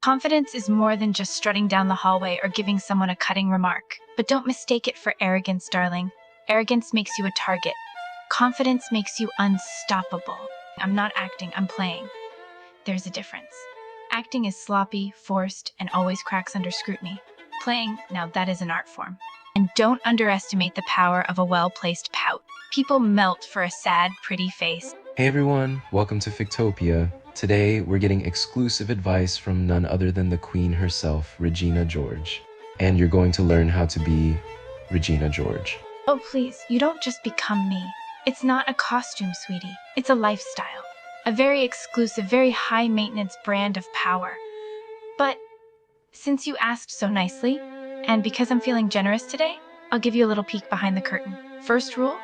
Confidence is more than just strutting down the hallway or giving someone a cutting remark. But don't mistake it for arrogance, darling. Arrogance makes you a target. Confidence makes you unstoppable. I'm not acting, I'm playing. There's a difference. Acting is sloppy, forced, and always cracks under scrutiny. Playing, now that is an art form. And don't underestimate the power of a well-placed pout. People melt for a sad, pretty face. Hey everyone, welcome to Fictopia. Today, we're getting exclusive advice from none other than the queen herself, Regina George. And you're going to learn how to be Regina George. Oh please, you don't just become me. It's not a costume, sweetie. It's a lifestyle. A very exclusive, very high-maintenance brand of power. But since you asked so nicely, and because I'm feeling generous today, I'll give you a little peek behind the curtain. First rule,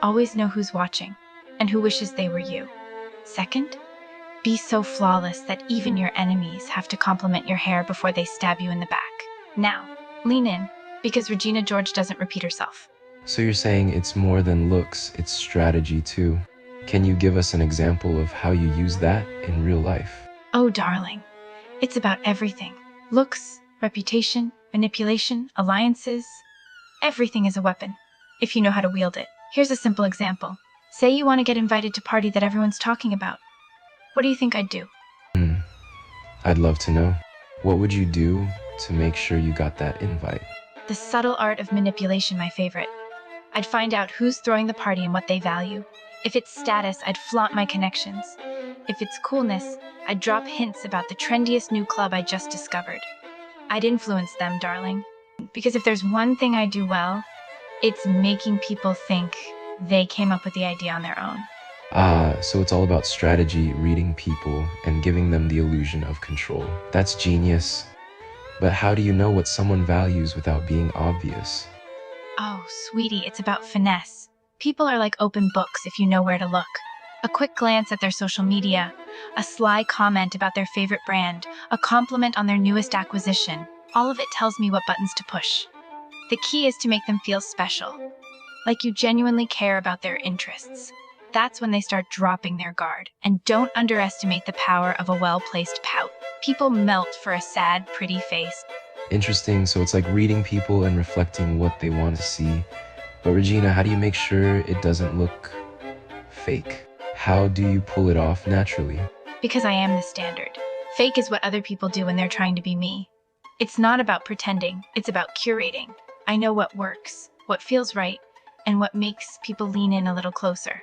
always know who's watching and who wishes they were you. Second, be so flawless that even your enemies have to compliment your hair before they stab you in the back. Now, lean in, because Regina George doesn't repeat herself. So you're saying it's more than looks, it's strategy too. Can you give us an example of how you use that in real life? Oh, darling, it's about everything. Looks, reputation, manipulation, alliances. Everything is a weapon, if you know how to wield it. Here's a simple example. Say you want to get invited to a party that everyone's talking about. What do you think I'd do? I'd love to know. What would you do to make sure you got that invite? The subtle art of manipulation, my favorite. I'd find out who's throwing the party and what they value. If it's status, I'd flaunt my connections. If it's coolness, I'd drop hints about the trendiest new club I just discovered. I'd influence them, darling. Because if there's one thing I do well, it's making people think they came up with the idea on their own. So it's all about strategy, reading people, and giving them the illusion of control. That's genius. But how do you know what someone values without being obvious? Oh, sweetie, it's about finesse. People are like open books if you know where to look. A quick glance at their social media, a sly comment about their favorite brand, a compliment on their newest acquisition. All of it tells me what buttons to push. The key is to make them feel special, like you genuinely care about their interests. That's when they start dropping their guard. And don't underestimate the power of a well-placed pout. People melt for a sad, pretty face. Interesting, so it's like reading people and reflecting what they want to see. But Regina, how do you make sure it doesn't look fake? How do you pull it off naturally? Because I am the standard. Fake is what other people do when they're trying to be me. It's not about pretending, it's about curating. I know what works, what feels right, and what makes people lean in a little closer.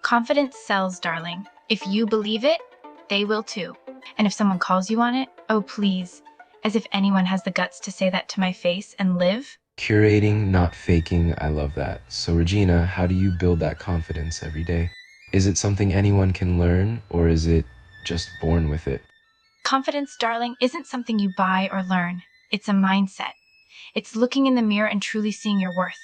Confidence sells, darling. If you believe it, they will too. And if someone calls you on it, oh please, as if anyone has the guts to say that to my face and live. Curating, not faking, I love that. So Regina, how do you build that confidence every day? Is it something anyone can learn, or is it just born with it? Confidence, darling, isn't something you buy or learn. It's a mindset. It's looking in the mirror and truly seeing your worth.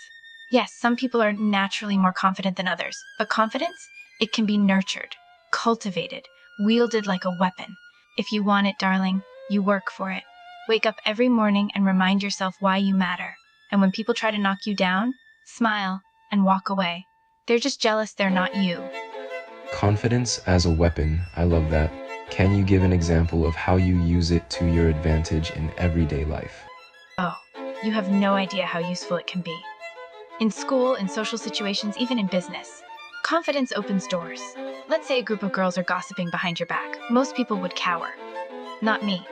Yes, some people are naturally more confident than others, but confidence, it can be nurtured, cultivated, wielded like a weapon. If you want it, darling, you work for it. Wake up every morning and remind yourself why you matter. And when people try to knock you down, smile and walk away. They're just jealous they're not you. Confidence as a weapon, I love that. Can you give an example of how you use it to your advantage in everyday life? Oh, you have no idea how useful it can be. In school, in social situations, even in business. Confidence opens doors. Let's say a group of girls are gossiping behind your back. Most people would cower. Not me.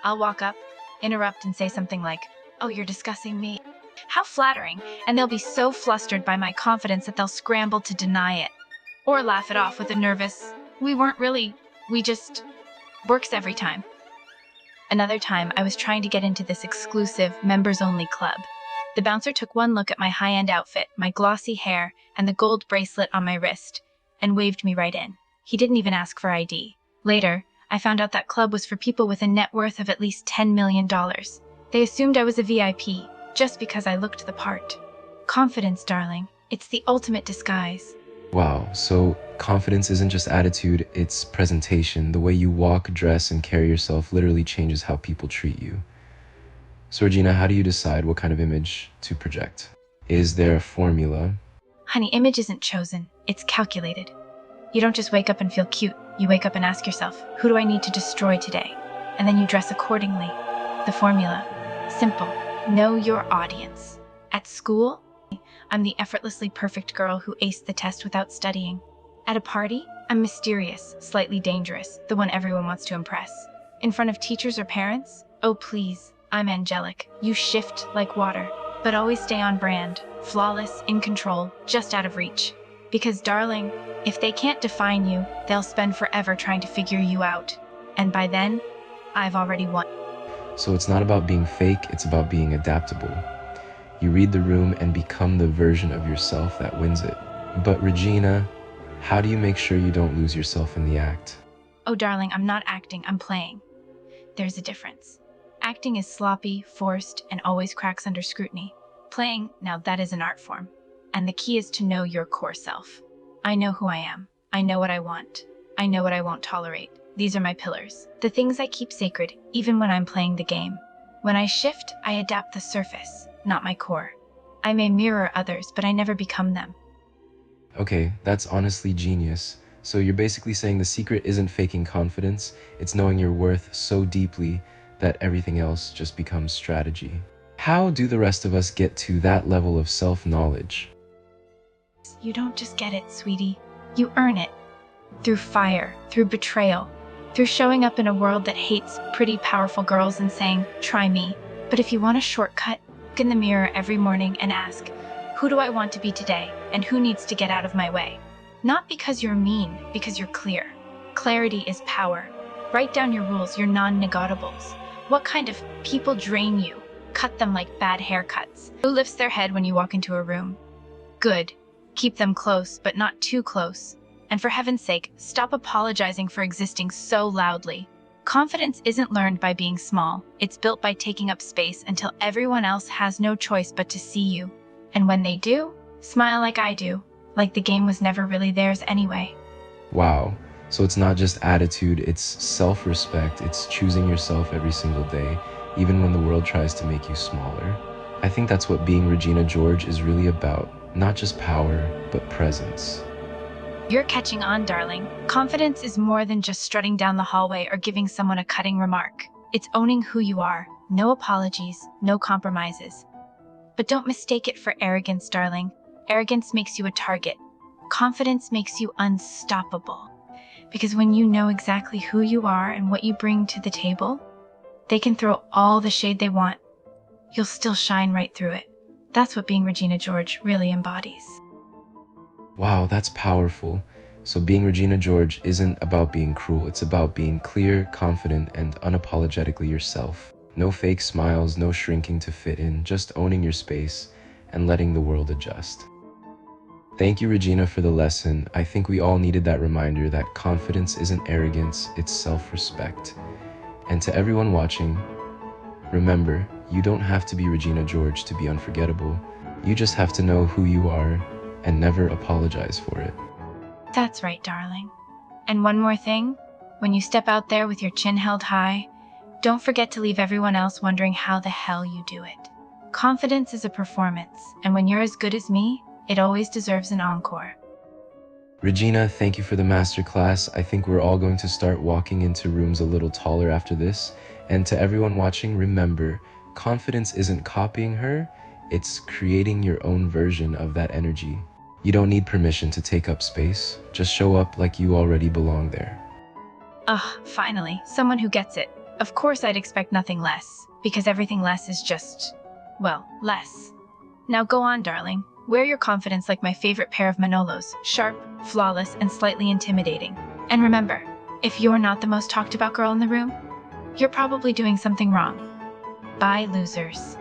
I'll walk up, interrupt, and say something like, "Oh, you're discussing me." How flattering, and they'll be so flustered by my confidence that they'll scramble to deny it. Or laugh it off with a nervous, "We weren't really, we just..." Works every time. Another time, I was trying to get into this exclusive, members-only club. The bouncer took one look at my high-end outfit, my glossy hair, and the gold bracelet on my wrist, and waved me right in. He didn't even ask for ID. Later, I found out that club was for people with a net worth of at least $10 million. They assumed I was a VIP, just because I looked the part. Confidence, darling. It's the ultimate disguise. Wow, so confidence isn't just attitude, it's presentation. The way you walk, dress, and carry yourself literally changes how people treat you. So Regina, how do you decide what kind of image to project? Is there a formula? Honey, image isn't chosen, it's calculated. You don't just wake up and feel cute. You wake up and ask yourself, who do I need to destroy today? and then you dress accordingly. The formula: simple. Know your audience. At school, I'm the effortlessly perfect girl who aced the test without studying. At a party, I'm mysterious, slightly dangerous, the one everyone wants to impress. In front of teachers or parents, oh please, I'm angelic. You shift like water, but always stay on brand, flawless, in control, just out of reach. Because darling, if they can't define you, they'll spend forever trying to figure you out. And by then, I've already won. So it's not about being fake, it's about being adaptable. You read the room and become the version of yourself that wins it. But Regina, how do you make sure you don't lose yourself in the act? Oh darling, I'm not acting, I'm playing. There's a difference. Acting is sloppy, forced, and always cracks under scrutiny. Playing, now that is an art form. And the key is to know your core self. I know who I am. I know what I want. I know what I won't tolerate. These are my pillars. The things I keep sacred, even when I'm playing the game. When I shift, I adapt the surface, not my core. I may mirror others, but I never become them. Okay, that's honestly genius. So you're basically saying the secret isn't faking confidence, it's knowing your worth so deeply that everything else just becomes strategy. How do the rest of us get to that level of self-knowledge? You don't just get it, sweetie. You earn it. Through fire, through betrayal, through showing up in a world that hates pretty, powerful girls and saying, try me. But if you want a shortcut, look in the mirror every morning and ask, who do I want to be today, and who needs to get out of my way? Not because you're mean, because you're clear. Clarity is power. Write down your rules, your non-negotiables. What kind of people drain you? Cut them like bad haircuts. Who lifts their head when you walk into a room? Good. Keep them close, but not too close. And for heaven's sake, stop apologizing for existing so loudly. Confidence isn't learned by being small. It's built by taking up space until everyone else has no choice but to see you. And when they do, smile like I do, like the game was never really theirs anyway. Wow. So it's not just attitude, it's self-respect, it's choosing yourself every single day, even when the world tries to make you smaller. I think that's what being Regina George is really about. Not just power, but presence. You're catching on, darling. Confidence is more than just strutting down the hallway or giving someone a cutting remark. It's owning who you are. No apologies, no compromises. But don't mistake it for arrogance, darling. Arrogance makes you a target. Confidence makes you unstoppable. Because when you know exactly who you are and what you bring to the table, they can throw all the shade they want. You'll still shine right through it. That's what being Regina George really embodies. Wow, that's powerful. So being Regina George isn't about being cruel, it's about being clear, confident, and unapologetically yourself. No fake smiles, no shrinking to fit in, just owning your space and letting the world adjust. Thank you, Regina, for the lesson. I think we all needed that reminder that confidence isn't arrogance, it's self-respect. And to everyone watching, remember, you don't have to be Regina George to be unforgettable. You just have to know who you are and never apologize for it. That's right, darling. And one more thing, when you step out there with your chin held high, don't forget to leave everyone else wondering how the hell you do it. Confidence is a performance, and when you're as good as me, it always deserves an encore. Regina, thank you for the masterclass. I think we're all going to start walking into rooms a little taller after this. And to everyone watching, remember, confidence isn't copying her, it's creating your own version of that energy. You don't need permission to take up space. Just show up like you already belong there. Finally, someone who gets it. Of course I'd expect nothing less, because everything less is just, well, less. Now go on, darling. Wear your confidence like my favorite pair of Manolos, sharp, flawless, and slightly intimidating. And remember, if you're not the most talked about girl in the room, you're probably doing something wrong. Bye, losers.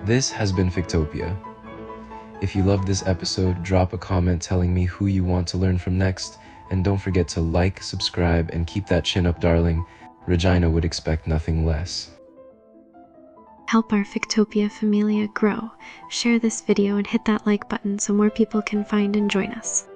This has been Fictopia. If you loved this episode, drop a comment telling me who you want to learn from next, and don't forget to like, subscribe, and keep that chin up, darling. Regina would expect nothing less. Help our Fictopia familia grow. Share this video and hit that like button so more people can find and join us.